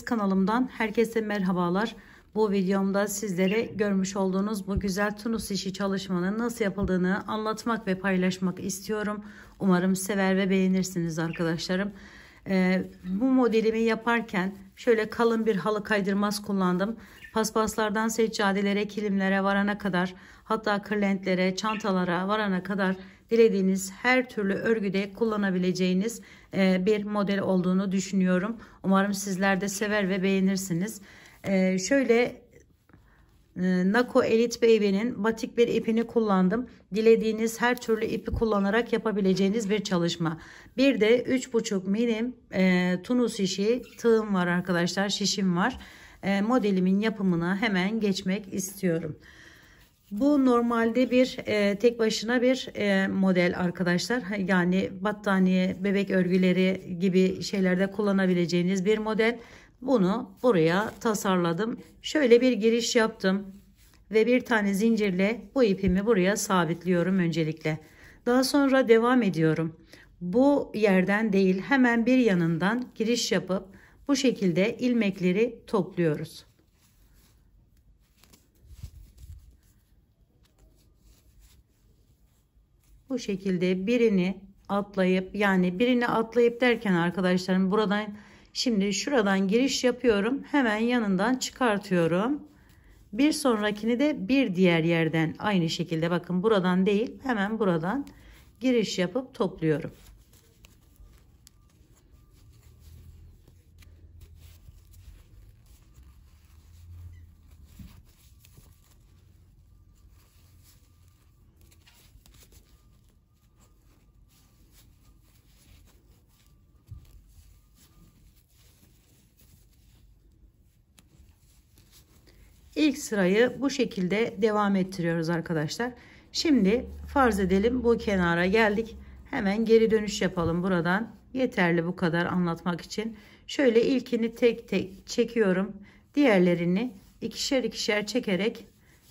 Filiz kanalımdan herkese merhabalar. Bu videomda sizlere görmüş olduğunuz bu güzel tunus işi çalışmanın nasıl yapıldığını anlatmak ve paylaşmak istiyorum. Umarım sever ve beğenirsiniz arkadaşlarım. Bu modelimi yaparken şöyle kalın bir halı kaydırmaz kullandım. Paspaslardan seccadelere, kilimlere varana kadar, hatta kırlentlere, çantalara varana kadar dilediğiniz her türlü örgüde kullanabileceğiniz bir model olduğunu düşünüyorum. Umarım sizler de sever ve beğenirsiniz. Şöyle Nako Elite Baby'nin batik bir ipini kullandım. Dilediğiniz her türlü ipi kullanarak yapabileceğiniz bir çalışma. Bir de 3,5 milim tunus işi tığım var arkadaşlar, şişim var. Modelimin yapımına hemen geçmek istiyorum. Bu normalde bir tek başına bir model arkadaşlar. Yani battaniye, bebek örgüleri gibi şeylerde kullanabileceğiniz bir model. Bunu buraya tasarladım. Şöyle bir giriş yaptım ve bir tane zincirle bu ipimi buraya sabitliyorum öncelikle. Daha sonra devam ediyorum. Bu yerden değil, hemen bir yanından giriş yapıp bu şekilde ilmekleri topluyoruz. Bu şekilde birini atlayıp, yani birini atlayıp derken arkadaşlarım, buradan şimdi şuradan giriş yapıyorum, hemen yanından çıkartıyorum. Bir sonrakini de bir diğer yerden aynı şekilde, bakın buradan değil, hemen buradan giriş yapıp topluyorum. İlk sırayı bu şekilde devam ettiriyoruz arkadaşlar. Şimdi farz edelim bu kenara geldik. Hemen geri dönüş yapalım buradan. Yeterli bu kadar anlatmak için. Şöyle ilkini tek tek çekiyorum. Diğerlerini ikişer ikişer çekerek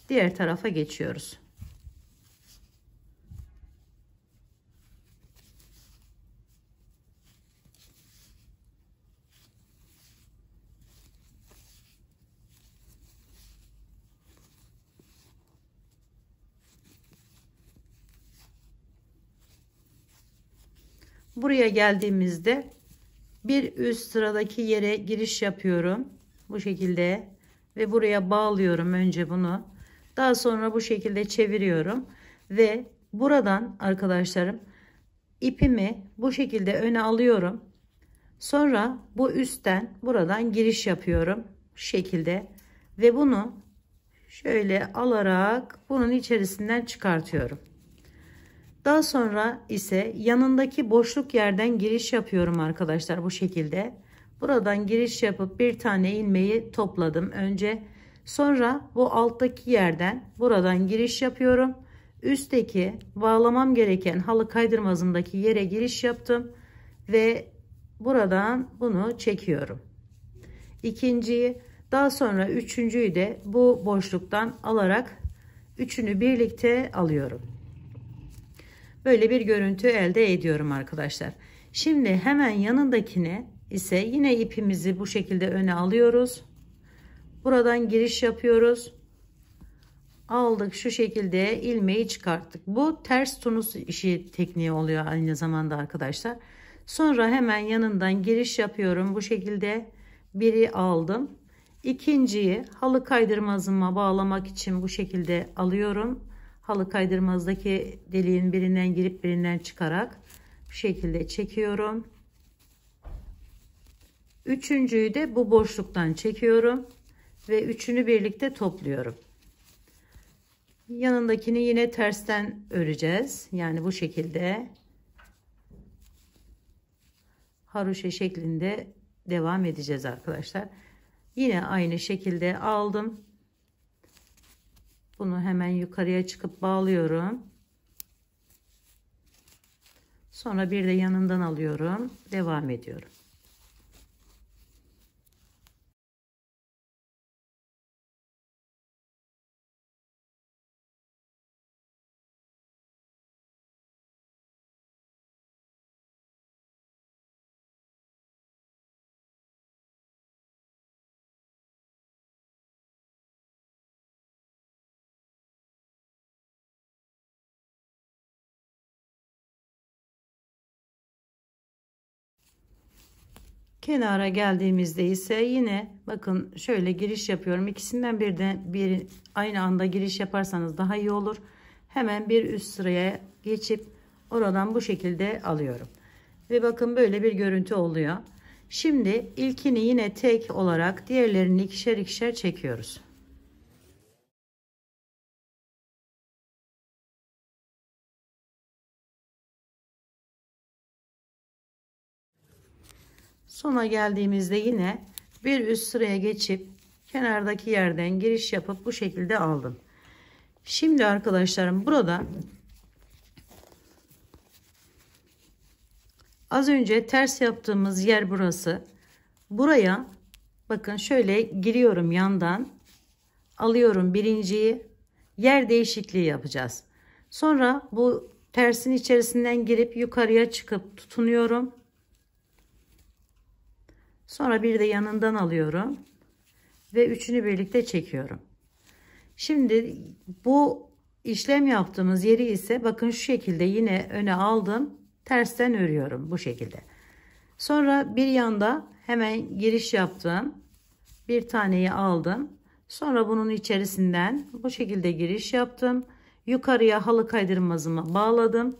diğer tarafa geçiyoruz. Buraya geldiğimizde bir üst sıradaki yere giriş yapıyorum. Bu şekilde ve buraya bağlıyorum önce bunu. Daha sonra bu şekilde çeviriyorum ve buradan arkadaşlarım ipimi bu şekilde öne alıyorum. Sonra bu üstten buradan giriş yapıyorum şu şekilde ve bunu şöyle alarak bunun içerisinden çıkartıyorum. Daha sonra ise yanındaki boşluk yerden giriş yapıyorum arkadaşlar, bu şekilde. Buradan giriş yapıp bir tane ilmeği topladım önce. Sonra bu alttaki yerden buradan giriş yapıyorum. Üstteki bağlamam gereken halı kaydırmazındaki yere giriş yaptım ve buradan bunu çekiyorum. İkinciyi, daha sonra üçüncüyü de bu boşluktan alarak üçünü birlikte alıyorum. Böyle bir görüntü elde ediyorum arkadaşlar. Şimdi hemen yanındakine ise yine ipimizi bu şekilde öne alıyoruz. Buradan giriş yapıyoruz. Aldık, şu şekilde ilmeği çıkarttık. Bu ters tunus işi tekniği oluyor aynı zamanda arkadaşlar. Sonra hemen yanından giriş yapıyorum. Bu şekilde biri aldım. İkinciyi halı kaydırmazıma bağlamak için bu şekilde alıyorum. Halı kaydırmazdaki deliğin birinden girip birinden çıkarak bu şekilde çekiyorum. Üçüncüyü de bu boşluktan çekiyorum ve üçünü birlikte topluyorum. Yanındakini yine tersten öreceğiz. Yani bu şekilde haroşa şeklinde devam edeceğiz arkadaşlar. Yine aynı şekilde aldım. Bunu hemen yukarıya çıkıp bağlıyorum. Sonra bir de yanından alıyorum. Devam ediyorum. Kenara geldiğimizde ise yine bakın şöyle giriş yapıyorum. İkisinden bir aynı anda giriş yaparsanız daha iyi olur. Hemen bir üst sıraya geçip oradan bu şekilde alıyorum. Ve bakın böyle bir görüntü oluyor. Şimdi ilkini yine tek olarak, diğerlerini ikişer ikişer çekiyoruz. Sona geldiğimizde yine bir üst sıraya geçip kenardaki yerden giriş yapıp bu şekilde aldım. Şimdi arkadaşlarım, burada az önce ters yaptığımız yer burası. Buraya bakın şöyle giriyorum, yandan alıyorum birinciyi, yer değişikliği yapacağız. Sonra bu tersin içerisinden girip yukarıya çıkıp tutunuyorum. Sonra bir de yanından alıyorum ve üçünü birlikte çekiyorum. Şimdi bu işlem yaptığımız yeri ise bakın şu şekilde yine öne aldım, tersten örüyorum bu şekilde. Sonra bir yanda hemen giriş yaptım, bir taneyi aldım, sonra bunun içerisinden bu şekilde giriş yaptım, yukarıya halı kaydırmazımı bağladım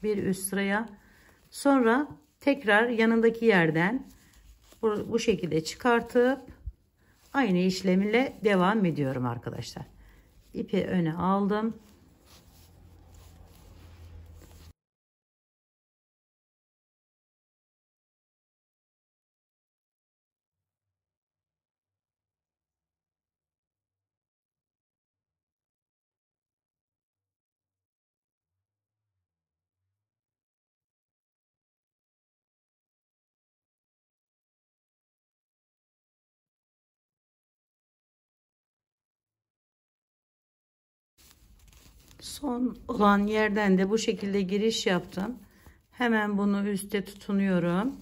bir üst sıraya, sonra tekrar yanındaki yerden bu şekilde çıkartıp aynı işlemle devam ediyorum arkadaşlar. İpi öne aldım. Son olan yerden de bu şekilde giriş yaptım. Hemen bunu üste tutunuyorum.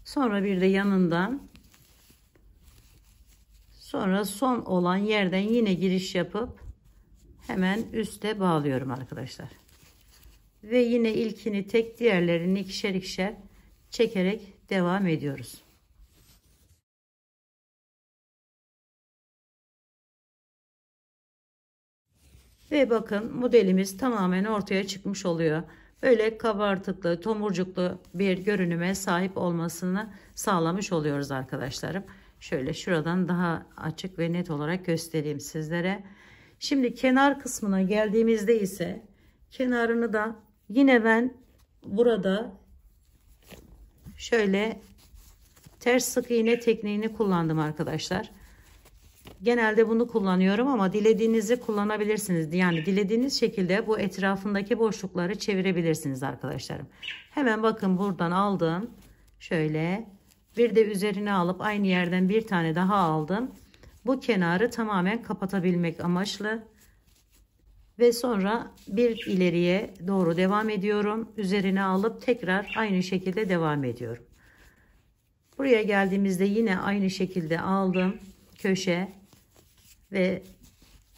Sonra bir de yanından, sonra son olan yerden yine giriş yapıp hemen üste bağlıyorum arkadaşlar. Ve yine ilkini tek, diğerlerini ikişer ikişer çekerek devam ediyoruz. Ve bakın modelimiz tamamen ortaya çıkmış oluyor. Böyle kabartıklı, tomurcuklu bir görünüme sahip olmasını sağlamış oluyoruz arkadaşlarım. Şöyle şuradan daha açık ve net olarak göstereyim sizlere. Şimdi kenar kısmına geldiğimizde ise kenarını da yine ben burada şöyle ters sık iğne tekniğini kullandım arkadaşlar. Genelde bunu kullanıyorum ama dilediğinizi kullanabilirsiniz. Yani dilediğiniz şekilde bu etrafındaki boşlukları çevirebilirsiniz arkadaşlarım. Hemen bakın buradan aldım. Şöyle bir de üzerine alıp aynı yerden bir tane daha aldım. Bu kenarı tamamen kapatabilmek amaçlı. Ve sonra bir ileriye doğru devam ediyorum. Üzerine alıp tekrar aynı şekilde devam ediyorum. Buraya geldiğimizde yine aynı şekilde aldım. Köşe. Ve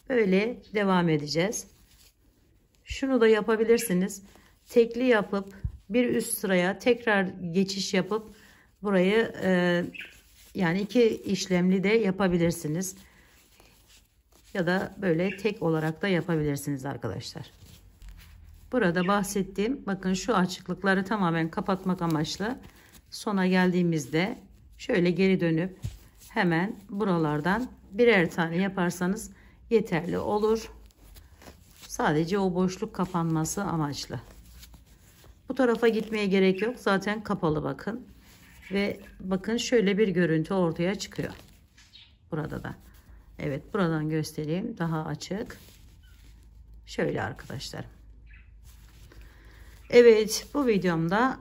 böyle devam edeceğiz. Şunu da yapabilirsiniz. Tekli yapıp bir üst sıraya tekrar geçiş yapıp burayı yani iki işlemli de yapabilirsiniz. Ya da böyle tek olarak da yapabilirsiniz arkadaşlar. Burada bahsettiğim bakın şu açıklıkları tamamen kapatmak amaçlı sona geldiğimizde şöyle geri dönüp hemen buralardan birer tane yaparsanız yeterli olur. Sadece o boşluk kapanması amaçlı. Bu tarafa gitmeye gerek yok. Zaten kapalı bakın. Ve bakın şöyle bir görüntü ortaya çıkıyor. Burada da. Evet, buradan göstereyim. Daha açık. Şöyle arkadaşlar. Evet, bu videomda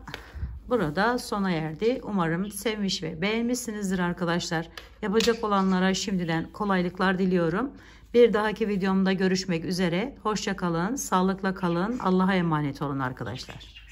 burada sona erdi. Umarım sevmiş ve beğenmişsinizdir arkadaşlar. Yapacak olanlara şimdiden kolaylıklar diliyorum. Bir dahaki videomda görüşmek üzere. Hoşça kalın, sağlıkla kalın. Allah'a emanet olun arkadaşlar.